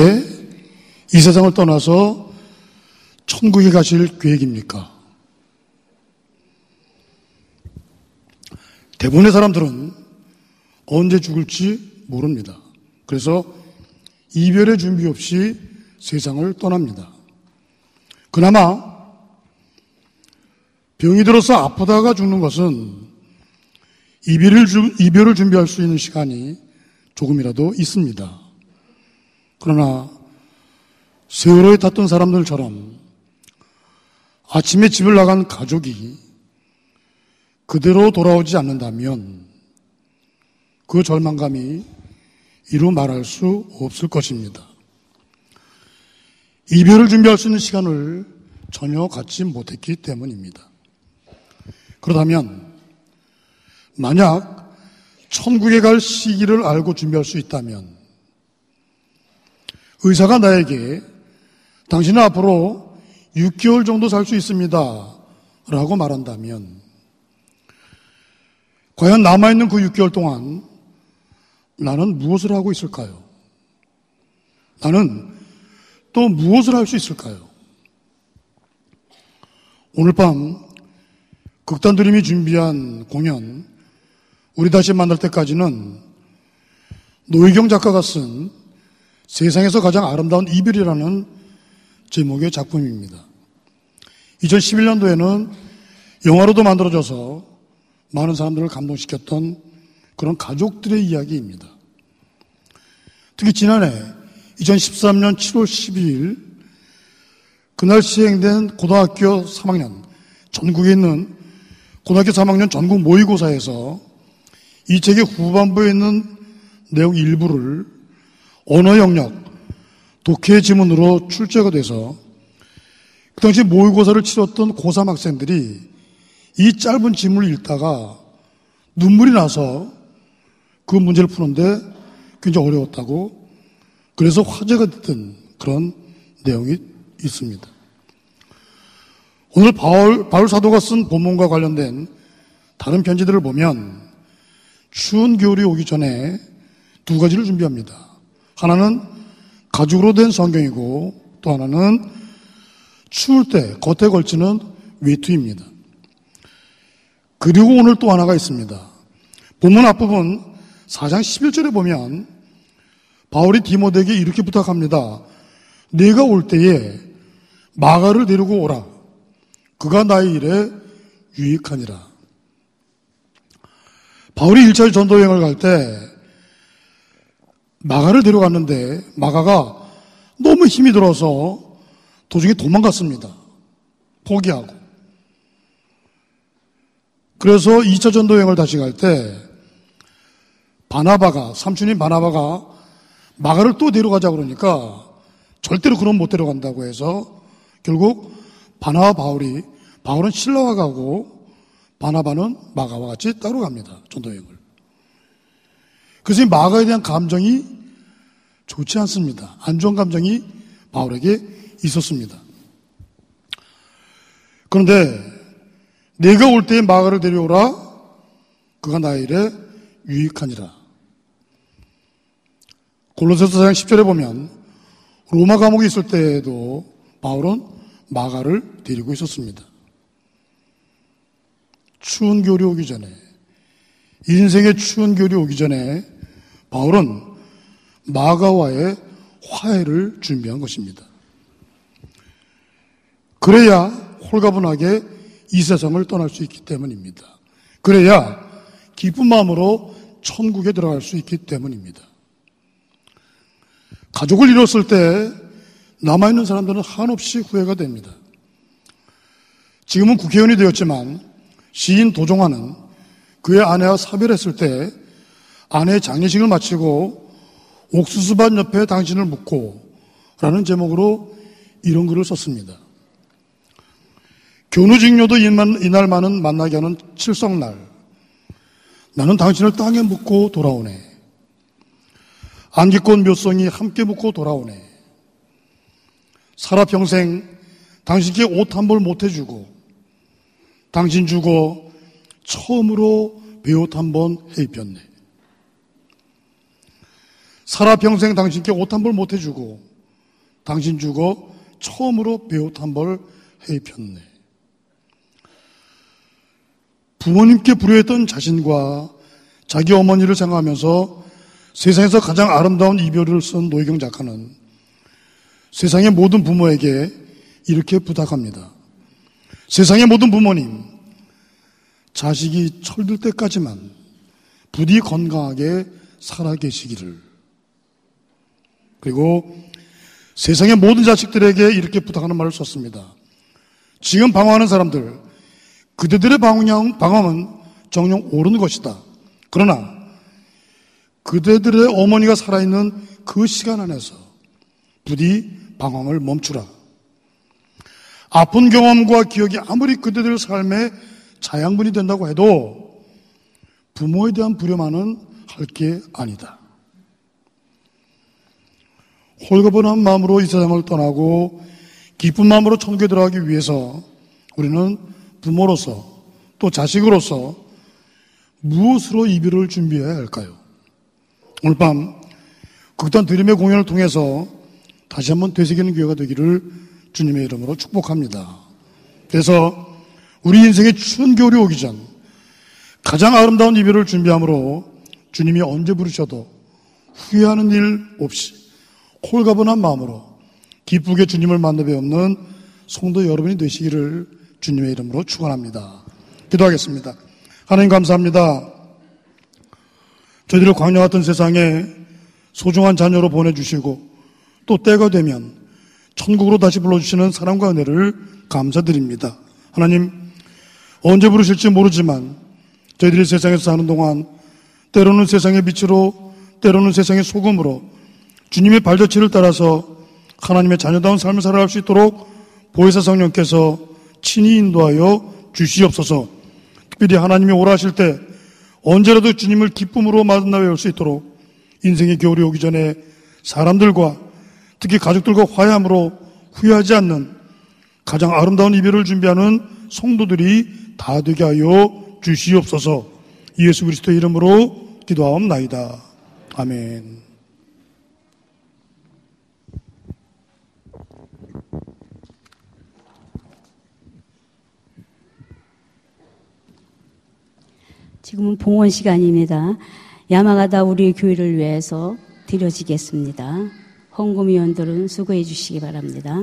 때 이 세상을 떠나서 천국에 가실 계획입니까? 대부분의 사람들은 언제 죽을지 모릅니다. 그래서 이별의 준비 없이 세상을 떠납니다. 그나마 병이 들어서 아프다가 죽는 것은 이별을 준비할 수 있는 시간이 조금이라도 있습니다. 그러나 세월호에 탔던 사람들처럼 아침에 집을 나간 가족이 그대로 돌아오지 않는다면 그 절망감이 이루 말할 수 없을 것입니다. 이별을 준비할 수 있는 시간을 전혀 갖지 못했기 때문입니다. 그렇다면 만약 천국에 갈 시기를 알고 준비할 수 있다면 의사가 나에게 당신은 앞으로 6개월 정도 살 수 있습니다 라고 말한다면 과연 남아있는 그 6개월 동안 나는 무엇을 하고 있을까요? 나는 또 무엇을 할 수 있을까요? 오늘 밤 극단드림이 준비한 공연 우리 다시 만날 때까지는 노희경 작가가 쓴 세상에서 가장 아름다운 이별이라는 제목의 작품입니다. 2011년도에는 영화로도 만들어져서 많은 사람들을 감동시켰던 그런 가족들의 이야기입니다. 특히 지난해 2013년 7월 12일 그날 시행된 고등학교 3학년 전국에 있는 고등학교 3학년 전국 모의고사에서 이 책의 후반부에 있는 내용 일부를 언어 영역, 독해 지문으로 출제가 돼서 그 당시 모의고사를 치렀던 고3 학생들이 이 짧은 지문을 읽다가 눈물이 나서 그 문제를 푸는데 굉장히 어려웠다고 그래서 화제가 됐던 그런 내용이 있습니다. 오늘 바울 사도가 쓴 본문과 관련된 다른 편지들을 보면 추운 겨울이 오기 전에 두 가지를 준비합니다. 하나는 가죽으로 된 성경이고 또 하나는 추울 때 겉에 걸치는 외투입니다. 그리고 오늘 또 하나가 있습니다. 본문 앞부분 4장 11절에 보면 바울이 디모데에게 이렇게 부탁합니다. 내가 올 때에 마가를 데리고 오라. 그가 나의 일에 유익하니라. 바울이 1차 전도여행을 갈 때 마가를 데려갔는데 마가가 너무 힘이 들어서 도중에 도망갔습니다. 포기하고. 그래서 2차 전도여행을 다시 갈 때 삼촌인 바나바가 마가를 또 데려가자 그러니까 절대로 그럼 못 데려간다고 해서 결국 바나와 바울은 실라와 가고 바나바는 마가와 같이 따로 갑니다. 전도여행을. 그래서 이 마가에 대한 감정이 좋지 않습니다. 안 좋은 감정이 바울에게 있었습니다. 그런데 내가 올 때에 마가를 데려오라. 그가 나의 일에 유익하니라. 골로새서 4장 10절에 보면 로마 감옥에 있을 때에도 바울은 마가를 데리고 있었습니다. 추운 겨울이 오기 전에, 인생의 추운 겨울이 오기 전에 바울은 마가와의 화해를 준비한 것입니다. 그래야 홀가분하게 이 세상을 떠날 수 있기 때문입니다. 그래야 기쁜 마음으로 천국에 들어갈 수 있기 때문입니다. 가족을 잃었을 때 남아있는 사람들은 한없이 후회가 됩니다. 지금은 국회의원이 되었지만 시인 도종환은 그의 아내와 사별했을 때 아내의 장례식을 마치고 옥수수밭 옆에 당신을 묻고 라는 제목으로 이런 글을 썼습니다. 견우직녀도 이날만은 만나게 하는 칠성날 나는 당신을 땅에 묻고 돌아오네. 안개꽃 묘송이 함께 묻고 돌아오네. 살아 평생 당신께 옷 한 벌 못 해주고 당신 주고 처음으로 배옷 한 번 해입혔네. 살아 평생 당신께 옷 한 벌 못 해주고 당신 죽어 처음으로 배옷 한 벌 해입혔네. 부모님께 불효했던 자신과 자기 어머니를 생각하면서 세상에서 가장 아름다운 이별을 쓴 노희경 작가는 세상의 모든 부모에게 이렇게 부탁합니다. 세상의 모든 부모님, 자식이 철들 때까지만 부디 건강하게 살아계시기를. 그리고 세상의 모든 자식들에게 이렇게 부탁하는 말을 썼습니다. 지금 방황하는 사람들, 그대들의 방황은 정녕 옳은 것이다. 그러나 그대들의 어머니가 살아있는 그 시간 안에서 부디 방황을 멈추라. 아픈 경험과 기억이 아무리 그대들 삶의 자양분이 된다고 해도 부모에 대한 불효만은 할 게 아니다. 홀가분한 마음으로 이 세상을 떠나고 기쁜 마음으로 천국에 들어가기 위해서 우리는 부모로서 또 자식으로서 무엇으로 이별을 준비해야 할까요? 오늘 밤 극단 드림의 공연을 통해서 다시 한번 되새기는 기회가 되기를 주님의 이름으로 축복합니다. 그래서 우리 인생의 추운 겨울이 오기 전 가장 아름다운 이별을 준비함으로 주님이 언제 부르셔도 후회하는 일 없이 홀가분한 마음으로 기쁘게 주님을 만나 뵙는 성도 여러분이 되시기를 주님의 이름으로 축원합니다. 기도하겠습니다. 하나님 감사합니다. 저희들을 광야 같은 세상에 소중한 자녀로 보내주시고 또 때가 되면 천국으로 다시 불러주시는 사랑과 은혜를 감사드립니다. 하나님, 언제 부르실지 모르지만 저희들이 세상에서 사는 동안 때로는 세상의 빛으로 때로는 세상의 소금으로 주님의 발자취를 따라서 하나님의 자녀다운 삶을 살아갈 수 있도록 보혜사 성령께서 친히 인도하여 주시옵소서. 특별히 하나님이 오라 하실 때 언제라도 주님을 기쁨으로 만나 뵐 수 있도록 인생의 겨울이 오기 전에 사람들과 특히 가족들과 화해함으로 후회하지 않는 가장 아름다운 이별을 준비하는 성도들이 다 되게 하여 주시옵소서. 예수 그리스도의 이름으로 기도하옵나이다. 아멘. 지금은 봉헌 시간입니다. 야마가다 우리 교회를 위해서 드려지겠습니다. 헌금위원들은 수고해 주시기 바랍니다.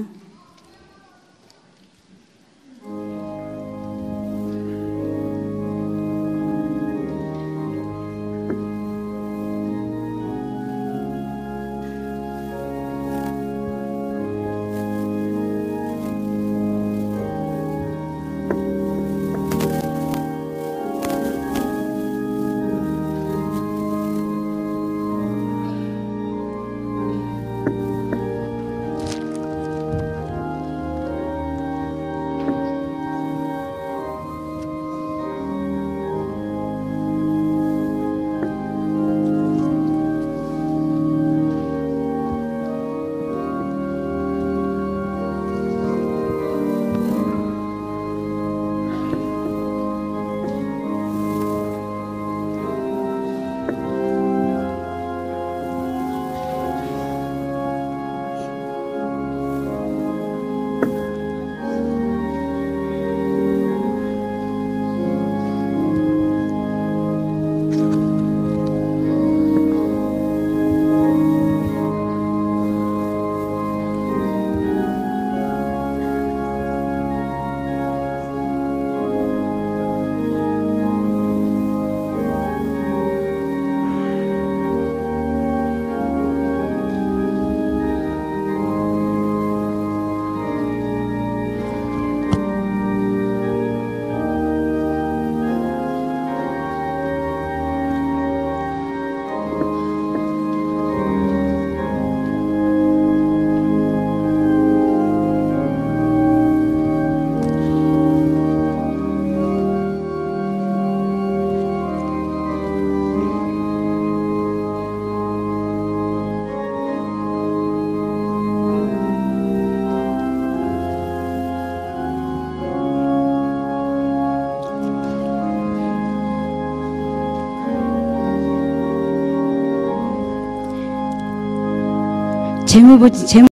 재무